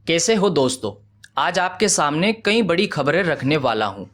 कैसे हो दोस्तों। आज आपके सामने कई बड़ी खबरें रखने वाला हूं।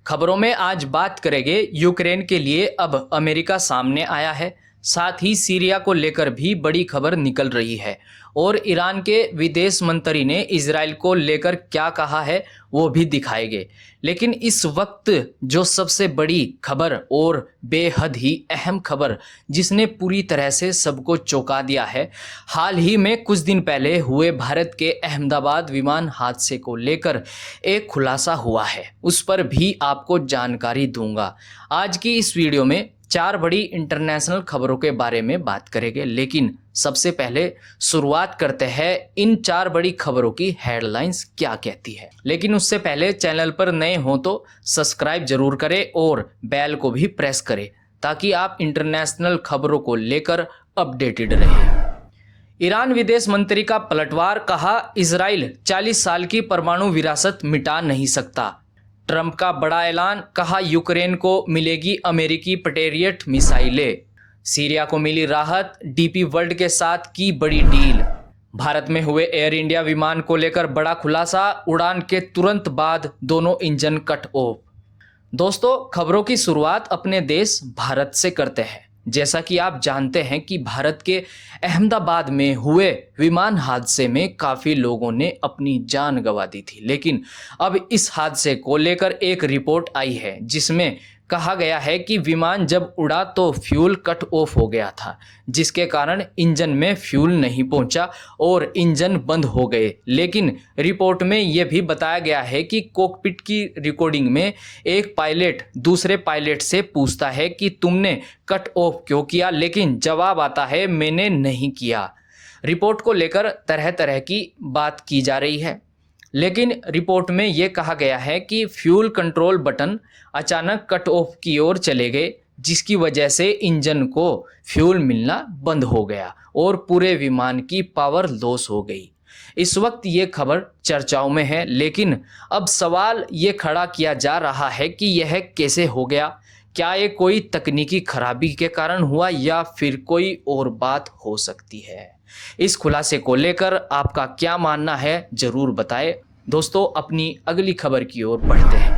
खबरों में आज बात करेंगे यूक्रेन के लिए अब अमेरिका सामने आया है, साथ ही सीरिया को लेकर भी बड़ी खबर निकल रही है और ईरान के विदेश मंत्री ने इजराइल को लेकर क्या कहा है वो भी दिखाएंगे। लेकिन इस वक्त जो सबसे बड़ी खबर और बेहद ही अहम खबर जिसने पूरी तरह से सबको चौंका दिया है, हाल ही में कुछ दिन पहले हुए भारत के अहमदाबाद विमान हादसे को लेकर एक खुलासा हुआ है, उस पर भी आपको जानकारी दूंगा। आज की इस वीडियो में 4 बड़ी इंटरनेशनल खबरों के बारे में बात करेंगे, लेकिन सबसे पहले शुरुआत करते हैं इन 4 बड़ी खबरों की हेडलाइंस क्या कहती है। लेकिन उससे पहले चैनल पर नए हो तो सब्सक्राइब जरूर करें और बेल को भी प्रेस करें ताकि आप इंटरनेशनल खबरों को लेकर अपडेटेड रहें। ईरान विदेश मंत्री का पलटवार, कहा इजराइल 40 साल की परमाणु विरासत मिटा नहीं सकता। ट्रंप का बड़ा ऐलान, कहा यूक्रेन को मिलेगी अमेरिकी पेट्रियट मिसाइलें। सीरिया को मिली राहत, डीपी वर्ल्ड के साथ की बड़ी डील। भारत में हुए एयर इंडिया विमान को लेकर बड़ा खुलासा, उड़ान के तुरंत बाद दोनों इंजन कट ऑफ। दोस्तों, खबरों की शुरुआत अपने देश भारत से करते हैं। जैसा कि आप जानते हैं कि भारत के अहमदाबाद में हुए विमान हादसे में काफ़ी लोगों ने अपनी जान गंवा दी थी, लेकिन अब इस हादसे को लेकर एक रिपोर्ट आई है जिसमें कहा गया है कि विमान जब उड़ा तो फ्यूल कट ऑफ हो गया था, जिसके कारण इंजन में फ्यूल नहीं पहुंचा और इंजन बंद हो गए। लेकिन रिपोर्ट में यह भी बताया गया है कि कॉकपिट की रिकॉर्डिंग में एक पायलट दूसरे पायलट से पूछता है कि तुमने कट ऑफ क्यों किया, लेकिन जवाब आता है मैंने नहीं किया। रिपोर्ट को लेकर तरह तरह की बात की जा रही है, लेकिन रिपोर्ट में यह कहा गया है कि फ्यूल कंट्रोल बटन अचानक कट ऑफ की ओर चले गए, जिसकी वजह से इंजन को फ्यूल मिलना बंद हो गया और पूरे विमान की पावर लॉस हो गई। इस वक्त ये खबर चर्चाओं में है, लेकिन अब सवाल ये खड़ा किया जा रहा है कि यह कैसे हो गया। क्या ये कोई तकनीकी खराबी के कारण हुआ या फिर कोई और बात हो सकती है? इस खुलासे को लेकर आपका क्या मानना है जरूर बताएं। दोस्तों, अपनी अगली खबर की ओर बढ़ते हैं।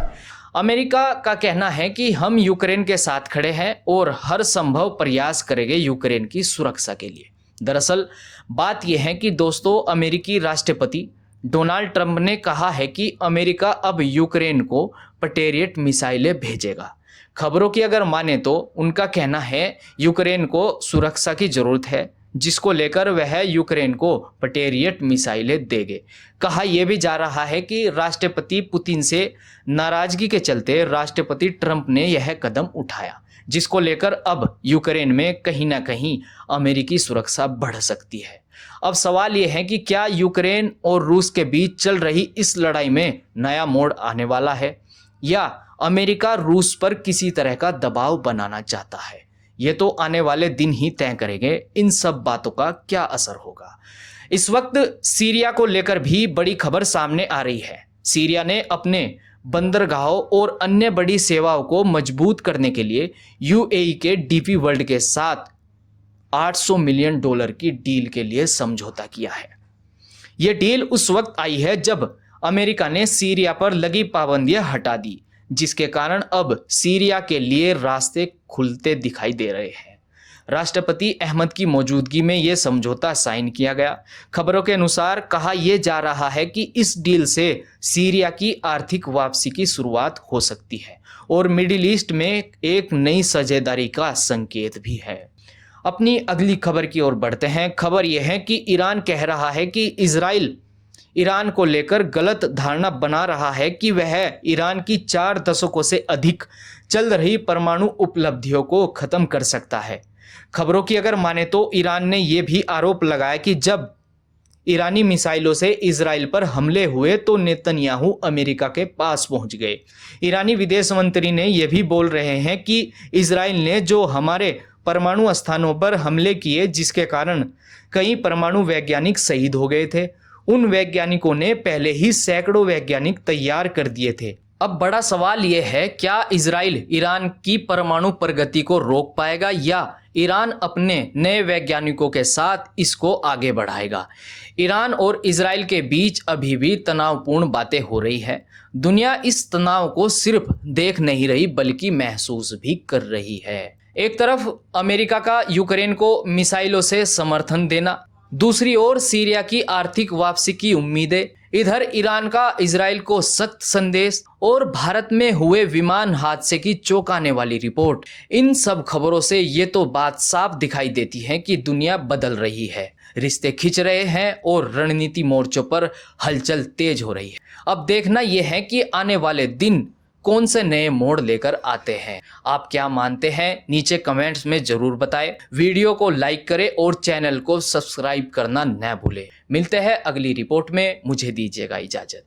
अमेरिका का कहना है कि हम यूक्रेन के साथ खड़े हैं और हर संभव प्रयास करेंगे यूक्रेन की सुरक्षा के लिए। दरअसल बात यह है कि दोस्तों, अमेरिकी राष्ट्रपति डोनाल्ड ट्रंप ने कहा है कि अमेरिका अब यूक्रेन को पेट्रियट मिसाइलें भेजेगा। खबरों की अगर माने तो उनका कहना है यूक्रेन को सुरक्षा की जरूरत है, जिसको लेकर वह यूक्रेन को पेट्रियट मिसाइलें देंगे। कहा यह भी जा रहा है कि राष्ट्रपति पुतिन से नाराजगी के चलते राष्ट्रपति ट्रंप ने यह कदम उठाया, जिसको लेकर अब यूक्रेन में कहीं ना कहीं अमेरिकी सुरक्षा बढ़ सकती है। अब सवाल यह है कि क्या यूक्रेन और रूस के बीच चल रही इस लड़ाई में नया मोड़ आने वाला है या अमेरिका रूस पर किसी तरह का दबाव बनाना चाहता है? ये तो आने वाले दिन ही तय करेंगे इन सब बातों का क्या असर होगा। इस वक्त सीरिया को लेकर भी बड़ी खबर सामने आ रही है। सीरिया ने अपने बंदरगाहों और अन्य बड़ी सेवाओं को मजबूत करने के लिए यूएई के डीपी वर्ल्ड के साथ $800 मिलियन की डील के लिए समझौता किया है। यह डील उस वक्त आई है जब अमेरिका ने सीरिया पर लगी पाबंदियां हटा दी, जिसके कारण अब सीरिया के लिए रास्ते खुलते दिखाई दे रहे हैं। राष्ट्रपति अहमद की मौजूदगी में यह समझौता साइन किया गया। खबरों के अनुसार कहा यह जा रहा है कि इस डील से सीरिया की आर्थिक वापसी की शुरुआत हो सकती है और मिडिल ईस्ट में एक नई साझेदारी का संकेत भी है। अपनी अगली खबर की ओर बढ़ते हैं। खबर यह है कि ईरान कह रहा है कि इजराइल ईरान को लेकर गलत धारणा बना रहा है कि वह ईरान की 4 दशकों से अधिक चल रही परमाणु उपलब्धियों को खत्म कर सकता है। खबरों की अगर माने तो ईरान ने यह भी आरोप लगाया कि जब ईरानी मिसाइलों से इजराइल पर हमले हुए तो नेतन्याहू अमेरिका के पास पहुंच गए। ईरानी विदेश मंत्री ने यह भी बोल रहे हैं कि इजराइल ने जो हमारे परमाणु स्थानों पर हमले किए, जिसके कारण कई परमाणु वैज्ञानिक शहीद हो गए थे, उन वैज्ञानिकों ने पहले ही सैकड़ों वैज्ञानिक तैयार कर दिए थे। अब बड़ा सवाल यह है, क्या इजराइल ईरान की परमाणु प्रगति को रोक पाएगा या ईरान अपने नए वैज्ञानिकों के साथ इसको आगे बढ़ाएगा। ईरान और इजराइल के बीच अभी भी तनावपूर्ण बातें हो रही है। दुनिया इस तनाव को सिर्फ देख नहीं रही बल्कि महसूस भी कर रही है। एक तरफ अमेरिका का यूक्रेन को मिसाइलों से समर्थन देना, दूसरी ओर सीरिया की आर्थिक वापसी की उम्मीदें, इधर ईरान का इजराइल को सख्त संदेश और भारत में हुए विमान हादसे की चौंकाने वाली रिपोर्ट। इन सब खबरों से ये तो बात साफ दिखाई देती है कि दुनिया बदल रही है, रिश्ते खिंच रहे हैं और रणनीति मोर्चों पर हलचल तेज हो रही है। अब देखना यह है कि आने वाले दिन कौन से नए मोड़ लेकर आते हैं। आप क्या मानते हैं, नीचे कमेंट्स में जरूर बताएं। वीडियो को लाइक करें और चैनल को सब्सक्राइब करना न भूलें। मिलते हैं अगली रिपोर्ट में, मुझे दीजिएगा इजाजत।